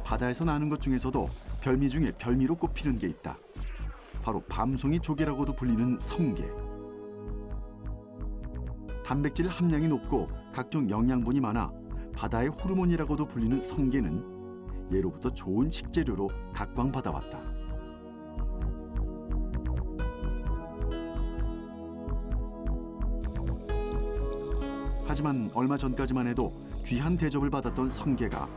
바다에서 나는 것 중에서도 별미 중에 별미로 꼽히는 게 있다. 바로 밤송이 조개라고도 불리는 성게. 단백질 함량이 높고 각종 영양분이 많아 바다의 호르몬이라고도 불리는 성게는 예로부터 좋은 식재료로 각광받아왔다. 하지만 얼마 전까지만 해도 귀한 대접을 받았던 성게가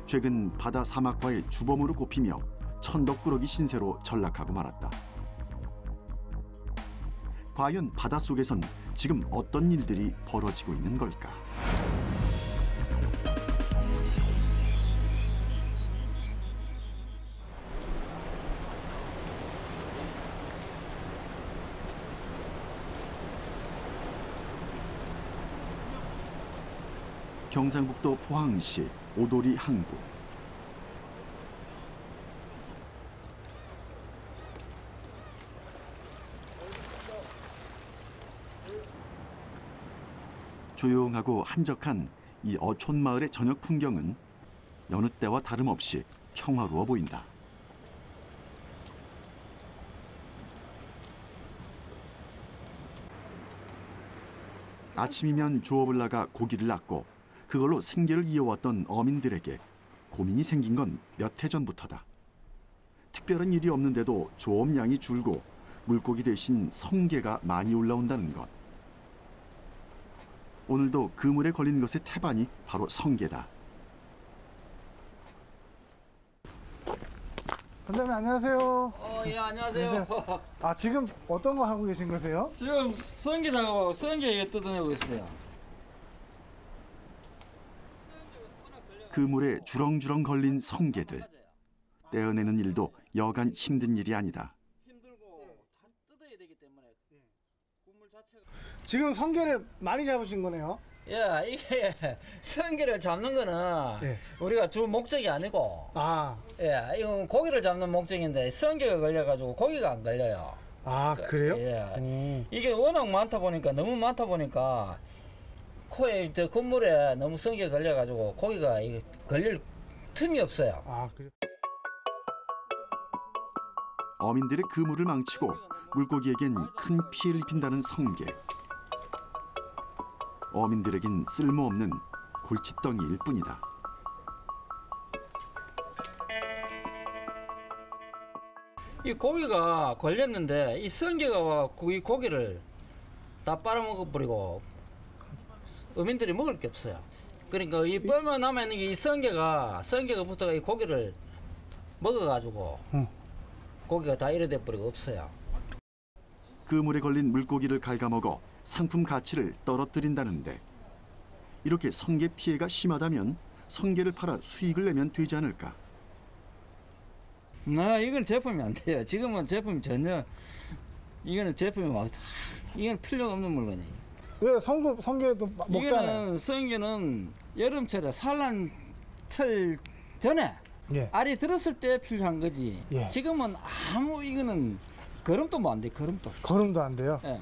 최근 바다 사막화의 주범으로 꼽히며 천덕꾸러기 신세로 전락하고 말았다. 과연 바닷속에선 지금 어떤 일들이 벌어지고 있는 걸까? 경상북도 포항시 오도리 항구. 조용하고 한적한 이 어촌 마을의 저녁 풍경은 여느 때와 다름없이 평화로워 보인다. 아침이면 조업을 나가 고기를 낚고 그걸로 생계를 이어왔던 어민들에게 고민이 생긴 건 몇 해 전부터다. 특별한 일이 없는데도 조업량이 줄고 물고기 대신 성게가 많이 올라온다는 것. 오늘도 그물에 걸린 것의 태반이 바로 성게다. 선장님 안녕하세요. 예, 안녕하세요. 아, 지금 어떤 거 하고 계신 거세요? 지금 성게 작업하고 성게 뜯어내고 있어요. 그물에 주렁주렁 걸린 성게들. 떼어내는 일도 여간 힘든 일이 아니다. 힘들고 다 뜯어야 되기 때문에 국물 자체가. 지금 성게를 많이 잡으신 거네요. 예, 이게 성게를 잡는 거는 예. 우리가 주 목적이 아니고, 아, 예, 이건 고기를 잡는 목적인데 성게가 걸려가지고 고기가 안 걸려요. 그래요? 예. 이게 워낙 많다 보니까 너무 많다 보니까 코에 건물에 너무 성게가 걸려가지고 고기가 걸릴 틈이 없어요. 그래요? 어민들의 그물을 망치고 물고기에겐 큰 피해를 입힌다는 성게. 어민들에겐 쓸모없는 골칫덩이일 뿐이다. 이 고기가 걸렸는데 이 성게가 와 이 고기를 다 빨아먹어 버리고 어민들이 먹을 게 없어요. 그러니까 이 뻘만 남아 있는 게 이 성게가 붙어가 이 고기를 먹어가지고 고기가 다 이래 돼 버리고 없어요. 그물에 걸린 물고기를 갉아먹어 상품 가치를 떨어뜨린다는데 이렇게 성게 피해가 심하다면 성게를 팔아 수익을 내면 되지 않을까? 이건 제품이 안 돼요. 지금은 제품이 전혀 이거는 제품이 이건 필요가 없는 물건이에요. 왜 성게도 먹잖아요. 이거는 성게는 여름철에 산란철 전에 예. 알이 들었을 때 필요한 거지. 예. 지금은 이거는 걸음도 뭐 안 돼. 걸음도 안 돼요. 예.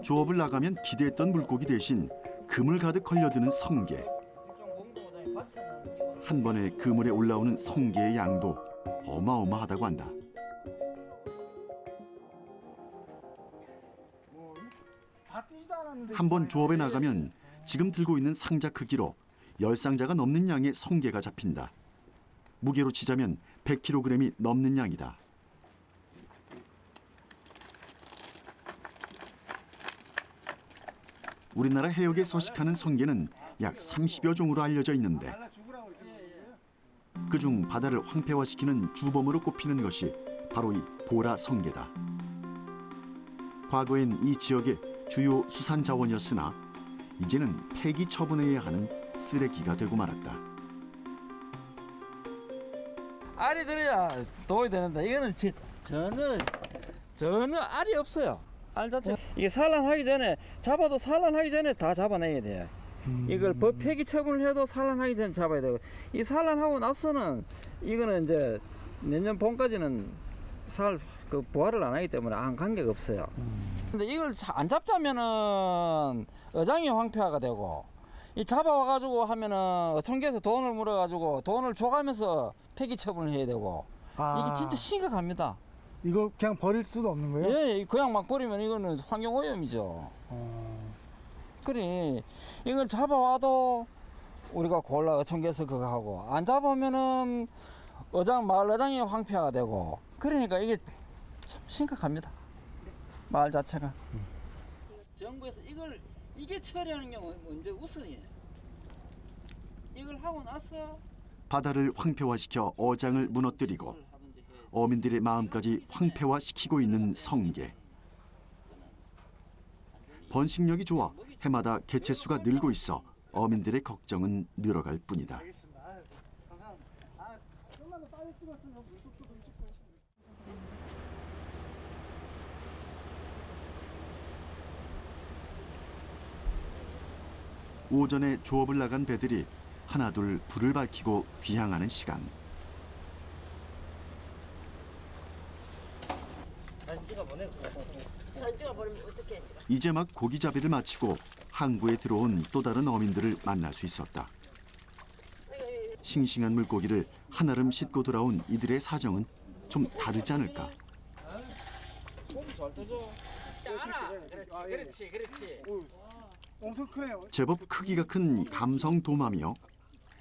조업을 나가면 기대했던 물고기 대신 그물 가득 걸려드는 성게. 한 번에 그물에 올라오는 성게의 양도 어마어마하다고 한다. 한 번 조업에 나가면 지금 들고 있는 상자 크기로 10상자가 넘는 양의 성게가 잡힌다. 무게로 치자면 100kg이 넘는 양이다. 우리나라 해역에 서식하는 성게는 약 30여 종으로 알려져 있는데 그중 바다를 황폐화시키는 주범으로 꼽히는 것이 바로 이 보라 성게다. 과거엔 이 지역의 주요 수산 자원이었으나 이제는 폐기 처분해야 하는 쓰레기가 되고 말았다. 알이 들어야 도움이 되는데 이거는 전혀 알이 없어요. 알 자체 이게 산란하기 전에 잡아도 산란하기 전에 다 잡아내야 돼요. 이걸 법 폐기 처분을 해도 산란하기 전에 잡아야 되고 이 산란하고 나서는 이거는 이제 내년 봄까지는 부활을 안 하기 때문에 아무 관계가 없어요. 근데 이걸 안 잡자면은 어장이 황폐화가 되고 이 잡아와가지고 하면은 어촌계에서 돈을 물어가지고 돈을 줘가면서 폐기 처분을 해야 되고 이게 진짜 심각합니다. 이거 그냥 버릴 수도 없는 거예요? 예, 그냥 막 버리면 이거는 환경 오염이죠. 그래 이걸 잡아와도 우리가 골라 어촌계에서 그거 하고 안 잡으면은 마을 어장이 황폐화가 되고 그러니까 이게 참 심각합니다. 마을 자체가. 정부에서 이게 처리하는 게 먼저 우선이에요. 이걸 하고 나서 바다를 황폐화시켜 어장을 무너뜨리고 어민들의 마음까지 황폐화시키고 있는 성게. 번식력이 좋아 해마다 개체수가 늘고 있어 어민들의 걱정은 늘어갈 뿐이다. 알겠습니다. 감사합니다. 좀만 더 빨리 찍었으면 물속도 좀 찍고 오전에 조업을 나간 배들이 하나둘 불을 밝히고 귀향하는 시간. 이제 막 고기잡이를 마치고 항구에 들어온 또 다른 어민들을 만날 수 있었다. 싱싱한 물고기를 한아름 싣고 돌아온 이들의 사정은 좀 다르지 않을까? 고기 잘 떠줘. 알아. 그렇지. 엄청 크네요. 제법 크기가 큰 감성 도마며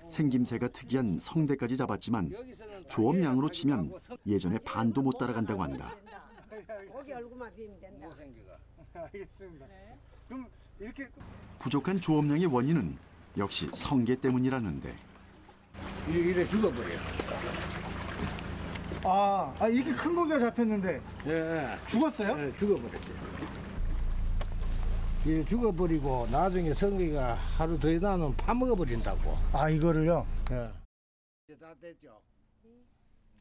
생김새가 특이한 성대까지 잡았지만 조업량으로 치면 예전에 반도 못 따라간다고 한다. 고기 얼굴만 비면 된다. 알겠습니다. 그럼 이렇게 부족한 조업량의 원인은 역시 성게 때문이라는데 이래 죽어버려. 이렇게 큰 고기가 잡혔는데 예, 죽었어요? 예, 죽어버렸어요. 이 죽어버리고 나중에 성게가 하루 더 나면 파먹어버린다고. 이거를요? 예. 이제 다 됐죠.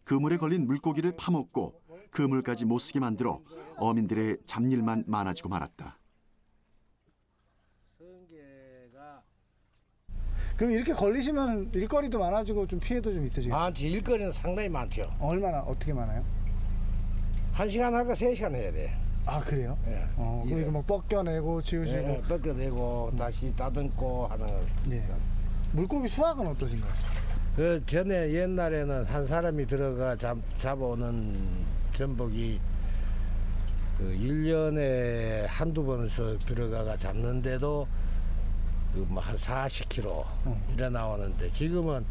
그물에 걸린 물고기를 파먹고 그물까지 못 쓰게 만들어 어민들의 잡일만 많아지고 말았다. 성게가 그럼 이렇게 걸리시면 일거리도 많아지고 좀 피해도 좀 있으시겠어요? 많지. 일거리는 상당히 많죠. 얼마나 어떻게 많아요? 1시간 할까 3시간 해야 돼. 그래요? 예. 그럼 일을. 이거 막 벗겨내고 지우시고. 예, 벗겨내고 다시 다듬고 하는. 네. 물고기 수확은 어떠신가요? 그 전에 옛날에는 한 사람이 들어가 잡아오는 전복이 그 1년에 한두 번씩 들어가가 잡는데도 그 뭐 한 40kg 이래 나오는데 지금은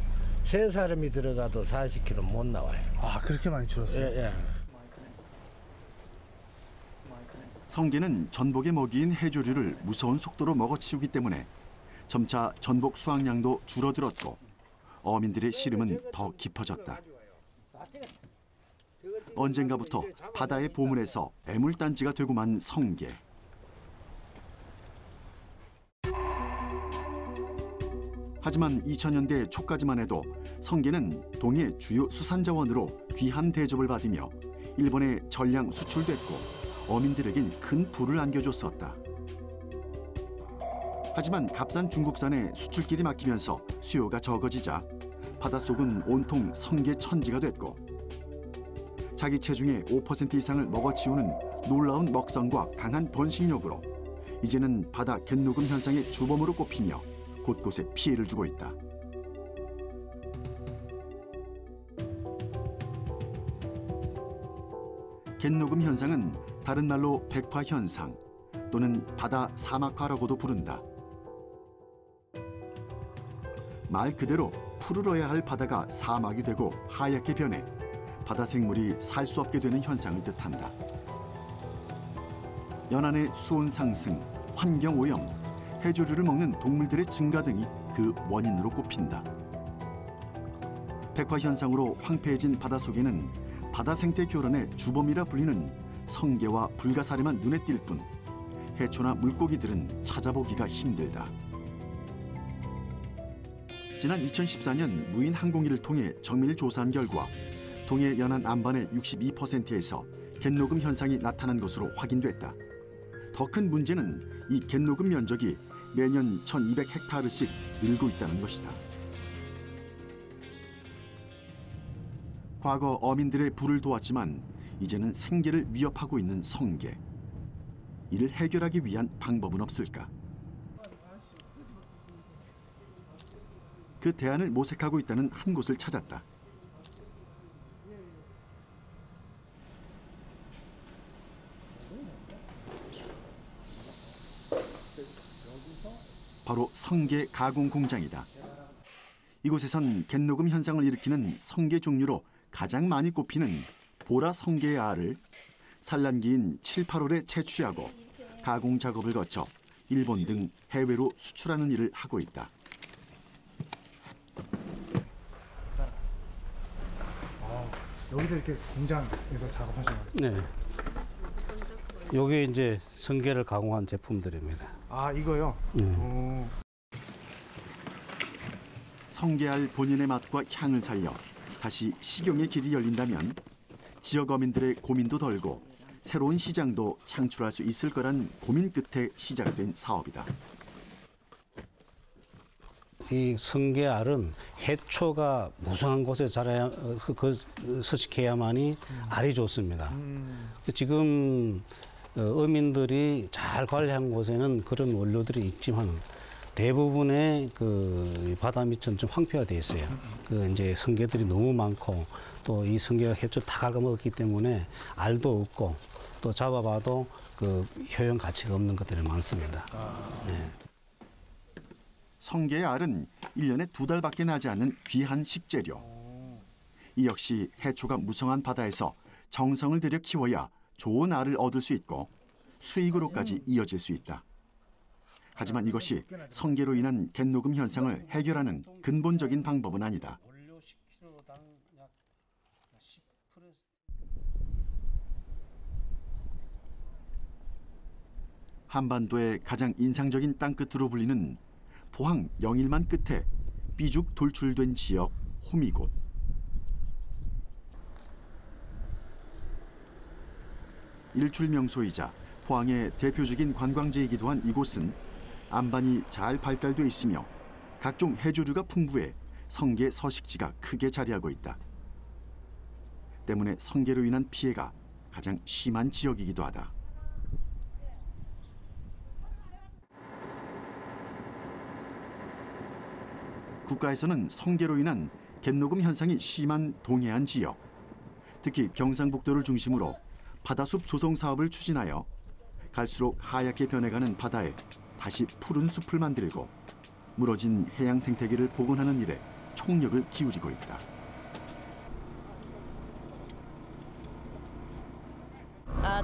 세 사람이 들어가도 40kg 못 나와요. 그렇게 많이 줄었어요? 예. 성게는 전복의 먹이인 해조류를 무서운 속도로 먹어치우기 때문에 점차 전복 수확량도 줄어들었고 어민들의 시름은 더 깊어졌다. 언젠가부터 바다의 보물에서 애물단지가 되고만 성게. 하지만 2000년대 초까지만 해도 성게는 동해 주요 수산자원으로 귀한 대접을 받으며 일본에 전량 수출됐고 어민들에겐 큰 부를 안겨줬었다. 하지만 값싼 중국산에 수출길이 막히면서 수요가 적어지자 바닷속은 온통 성게 천지가 됐고 자기 체중의 5% 이상을 먹어치우는 놀라운 먹성과 강한 번식력으로 이제는 바다 갯녹음 현상의 주범으로 꼽히며 곳곳에 피해를 주고 있다. 갯녹음 현상은 다른 말로 백화 현상 또는 바다 사막화라고도 부른다. 말 그대로 푸르러야 할 바다가 사막이 되고 하얗게 변해 바다 생물이 살 수 없게 되는 현상을 뜻한다. 연안의 수온 상승, 환경 오염, 해조류를 먹는 동물들의 증가 등이 그 원인으로 꼽힌다. 백화 현상으로 황폐해진 바다 속에는 바다 생태 교란의 주범이라 불리는 성게와 불가사리만 눈에 띌 뿐 해초나 물고기들은 찾아보기가 힘들다. 지난 2014년 무인 항공기를 통해 정밀 조사한 결과 동해 연안 안반의 62%에서 갯녹음 현상이 나타난 것으로 확인됐다. 더 큰 문제는 이 갯녹음 면적이 매년 1200헥타르씩 늘고 있다는 것이다. 과거 어민들의 부를 도왔지만 이제는 생계를 위협하고 있는 성게. 이를 해결하기 위한 방법은 없을까? 그 대안을 모색하고 있다는 한 곳을 찾았다. 바로 성게 가공 공장이다. 이곳에선 갯녹음 현상을 일으키는 성게 종류로 가장 많이 꼽히는 보라 성게의 알을 산란기인 7, 8월에 채취하고 가공 작업을 거쳐 일본 등 해외로 수출하는 일을 하고 있다. 여기서 이렇게 공장에서 작업하시는 거예요? 네. 요게 이제 성게를 가공한 제품들입니다. 아, 이거요? 오. 성게알 본연의 맛과 향을 살려 다시 식용의 길이 열린다면 지역 어민들의 고민도 덜고 새로운 시장도 창출할 수 있을 거란 고민 끝에 시작된 사업이다. 이 성게알은 해초가 무성한 곳에 자라야 서식해야만이 알이 좋습니다. 지금 어민들이 잘 관리한 곳에는 그런 원료들이 있지만 대부분의 그 바다 밑은 좀 황폐화돼 있어요. 그 이제 성게들이 너무 많고 또 이 성게가 해초 다 갉아먹었기 때문에 알도 없고 또 잡아봐도 그 효용 가치가 없는 것들이 많습니다. 네. 성게의 알은 1년에 2달밖에 나지 않는 귀한 식재료. 이 역시 해초가 무성한 바다에서 정성을 들여 키워야 좋은 알을 얻을 수 있고 수익으로까지 이어질 수 있다. 하지만 이것이 성게로 인한 갯녹음 현상을 해결하는 근본적인 방법은 아니다. 한반도의 가장 인상적인 땅끝으로 불리는 포항 영일만 끝에 삐죽 돌출된 지역 호미곶. 일출 명소이자 포항의 대표적인 관광지이기도 한 이곳은 안반이 잘 발달돼 있으며 각종 해조류가 풍부해 성게 서식지가 크게 자리하고 있다. 때문에 성게로 인한 피해가 가장 심한 지역이기도 하다. 국가에서는 성게로 인한 갯녹음 현상이 심한 동해안 지역, 특히 경상북도를 중심으로 바다숲 조성 사업을 추진하여 갈수록 하얗게 변해가는 바다에 다시 푸른 숲을 만들고 무너진 해양 생태계를 복원하는 일에 총력을 기울이고 있다.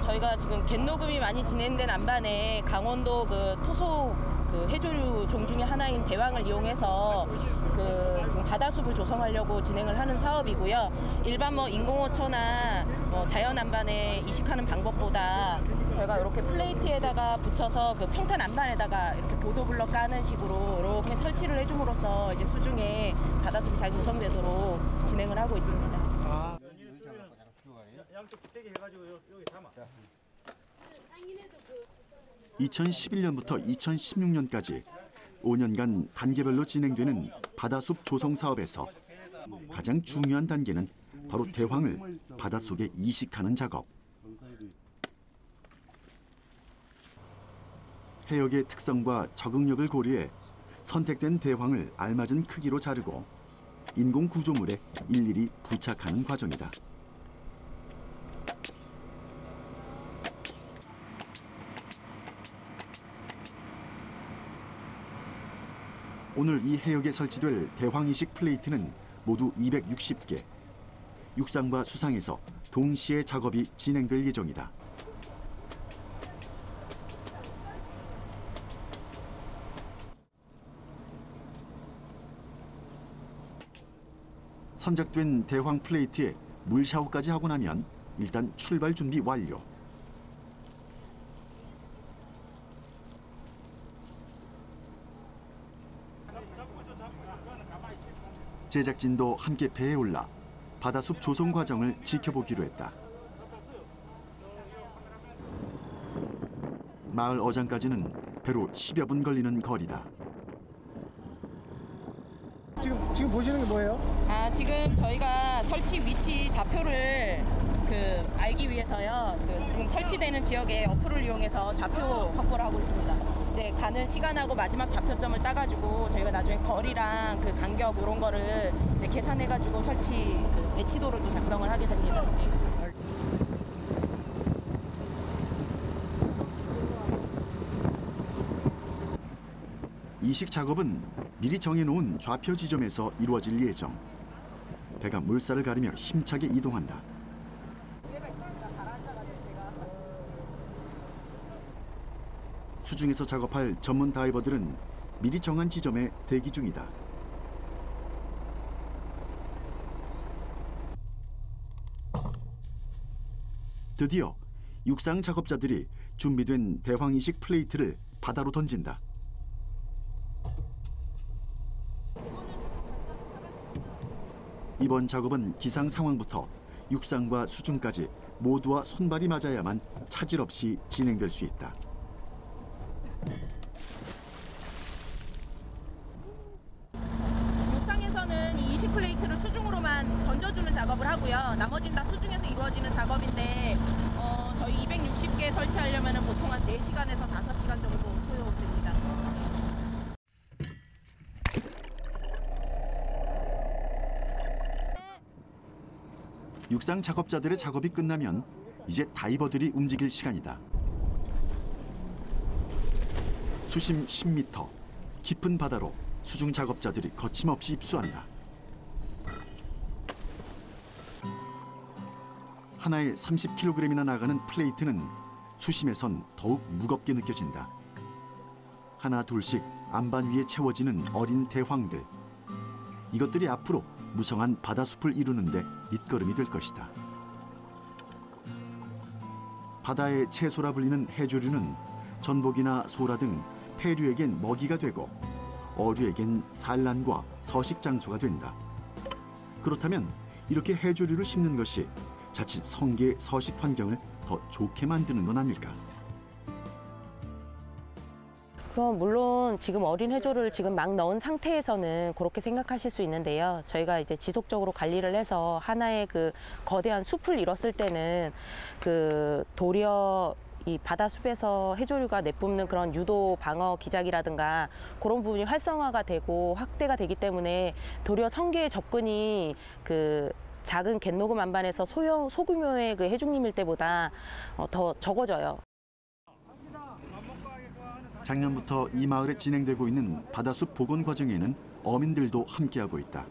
저희가 지금 갯녹음이 많이 진행된 안반에 강원도 그 토속 그 해조류 종 중에 하나인 대왕을 이용해서 그 지금 바다숲을 조성하려고 진행을 하는 사업이고요. 일반 뭐 인공호초나 뭐 자연 안반에 이식하는 방법보다 저희가 이렇게 플레이트에다가 붙여서 그 평탄 안반에다가 이렇게 보도블럭 까는 식으로 이렇게 설치를 해줌으로써 이제 수중에 바다숲이 잘 조성되도록 진행을 하고 있습니다. 2011년부터 2016년까지 5년간 단계별로 진행되는 바다숲 조성 사업에서 가장 중요한 단계는 바로 대황을 바닷속에 이식하는 작업. 해역의 특성과 적응력을 고려해 선택된 대황을 알맞은 크기로 자르고 인공 구조물에 일일이 부착하는 과정이다. 오늘 이 해역에 설치될 대황 이식 플레이트는 모두 260개. 육상과 수상에서 동시에 작업이 진행될 예정이다. 선적된 대황 플레이트에 물 샤워까지 하고 나면 일단 출발 준비 완료. 제작진도 함께 배에 올라 바다숲 조성 과정을 지켜보기로 했다. 마을 어장까지는 배로 10여 분 걸리는 거리다. 지금 보시는 게 뭐예요? 지금 저희가 설치 위치 좌표를 알기 위해서요. 지금 설치되는 지역의 어플을 이용해서 좌표 확보를 하고 있습니다. 이제 가는 시간하고 마지막 좌표점을 따가지고 저희가 나중에 거리랑 그 간격 이런 거를 이제 계산해가지고 설치 그 배치도를 또 작성을 하게 됩니다. 네. 이식 작업은 미리 정해놓은 좌표 지점에서 이루어질 예정. 배가 물살을 가르며 힘차게 이동한다. 수중에서 작업할 전문 다이버들은 미리 정한 지점에 대기 중이다. 드디어 육상 작업자들이 준비된 대황 이식 플레이트를 바다로 던진다. 이번 작업은 기상 상황부터 육상과 수중까지 모두와 손발이 맞아야만 차질 없이 진행될 수 있다. 육상에서는 이 이식 플레이트를 수중으로만 던져주는 작업을 하고요. 나머지는 다 수중에서 이루어지는 작업인데 저희 260개 설치하려면 보통 한 4시간에서 5시간 정도 소요됩니다. 육상 작업자들의 작업이 끝나면 이제 다이버들이 움직일 시간이다. 수심 10m, 깊은 바다로 수중 작업자들이 거침없이 입수한다. 하나에 30kg이나 나가는 플레이트는 수심에선 더욱 무겁게 느껴진다. 하나 둘씩 안반 위에 채워지는 어린 대황들. 이것들이 앞으로 무성한 바다숲을 이루는데 밑거름이 될 것이다. 바다의 채소라 불리는 해조류는 전복이나 소라 등 폐류에겐 먹이가 되고 어류에겐 산란과 서식 장소가 된다. 그렇다면 이렇게 해조류를 심는 것이 자칫 성게의 서식 환경을 더 좋게 만드는 건 아닐까? 그럼 물론 지금 어린 해조를 지금 막 넣은 상태에서는 그렇게 생각하실 수 있는데요. 저희가 이제 지속적으로 관리를 해서 하나의 그 거대한 숲을 이뤘을 때는 그 도리어 이 바다숲에서 해조류가 내뿜는 그런 유도 방어 기작이라든가 그런 부분이 활성화가 되고 확대가 되기 때문에 도리어 성게의 접근이 그 작은 갯노금 안반에서 소규모의 그 해중림일 때보다 더 적어져요. 작년부터 이 마을에 진행되고 있는 바다숲 복원 과정에는 어민들도 함께하고 있다.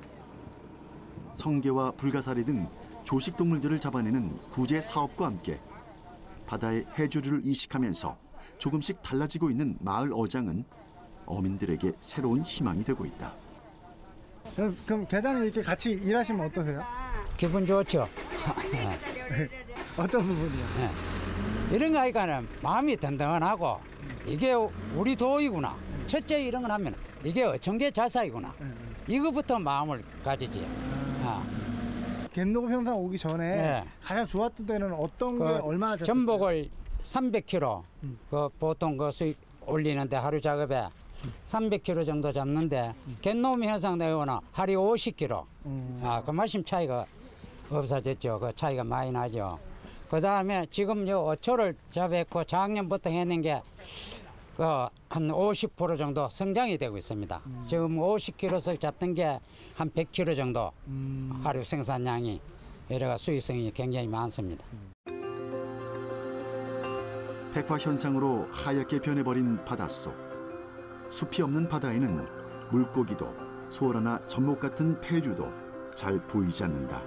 성게와 불가사리 등 조식 동물들을 잡아내는 구제 사업과 함께 바다의 해조류를 이식하면서 조금씩 달라지고 있는 마을 어장은 어민들에게 새로운 희망이 되고 있다. 그럼 계장님 이렇게 같이 일하시면 어떠세요? 기분 좋죠. 어떤 부분이요? 이런 거 하니까는 마음이 든든하고 이게 우리 도이구나. 첫째 이런 걸 하면 이게 어청계 자사이구나. 이거부터 마음을 가지지. 갯노금 형상 오기 전에 네. 가장 좋았던 때는 어떤 게 얼마나 좋았어요? 전복을 300kg 그 보통 그 수익 올리는데 하루 작업에 300kg 정도 잡는데 갯놈이 형성되거나 하루 50kg. 그 말씀 차이가 없어졌죠. 그 차이가 많이 나죠. 그 다음에 지금 요 어초를 잡았고 작년부터 해낸 게 그 한 50% 정도 성장이 되고 있습니다. 지금 50kg씩 잡던 게 한 100kg 정도 하루 생산량이 이래가 수익성이 굉장히 많습니다. 백화 현상으로 하얗게 변해버린 바닷속. 숲이 없는 바다에는 물고기도 소라나 전복 같은 폐류도 잘 보이지 않는다.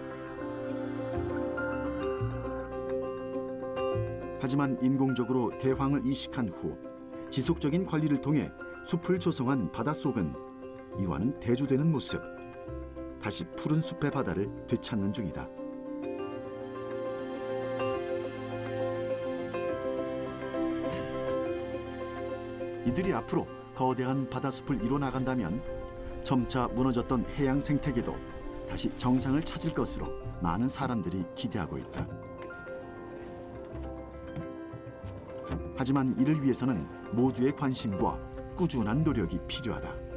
하지만 인공적으로 대황을 이식한 후 지속적인 관리를 통해 숲을 조성한 바닷속은 이와는 대조되는 모습. 다시 푸른 숲의 바다를 되찾는 중이다. 이들이 앞으로 거대한 바다숲을 이뤄나간다면 점차 무너졌던 해양 생태계도 다시 정상을 찾을 것으로 많은 사람들이 기대하고 있다. 하지만 이를 위해서는 모두의 관심과 꾸준한 노력이 필요하다.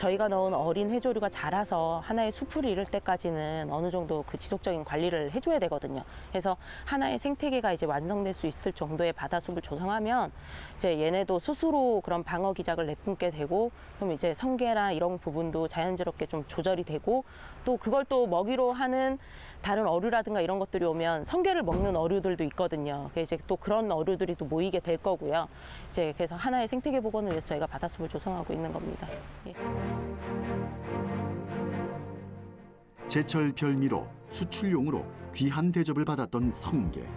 저희가 넣은 어린 해조류가 자라서 하나의 숲을 이룰 때까지는 어느 정도 그 지속적인 관리를 해줘야 되거든요. 그래서 하나의 생태계가 이제 완성될 수 있을 정도의 바다숲을 조성하면 이제 얘네도 스스로 그런 방어 기작을 내뿜게 되고, 그럼 이제 성게나 이런 부분도 자연스럽게 좀 조절이 되고, 또 그걸 또 먹이로 하는 다른 어류라든가 이런 것들이 오면 성게를 먹는 어류들도 있거든요. 그래서 이제 또 그런 어류들이 또 모이게 될 거고요. 이제 그래서 하나의 생태계 복원을 위해서 저희가 바다숲을 조성하고 있는 겁니다. 예. 제철 별미로 수출용으로 귀한 대접을 받았던 성게.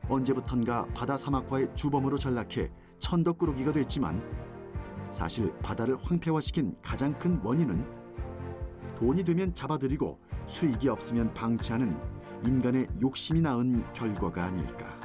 언제부턴가 바다 사막화의 주범으로 전락해 천덕꾸러기가 됐지만 사실 바다를 황폐화시킨 가장 큰 원인은 돈이 되면 잡아들이고 수익이 없으면 방치하는 인간의 욕심이 낳은 결과가 아닐까.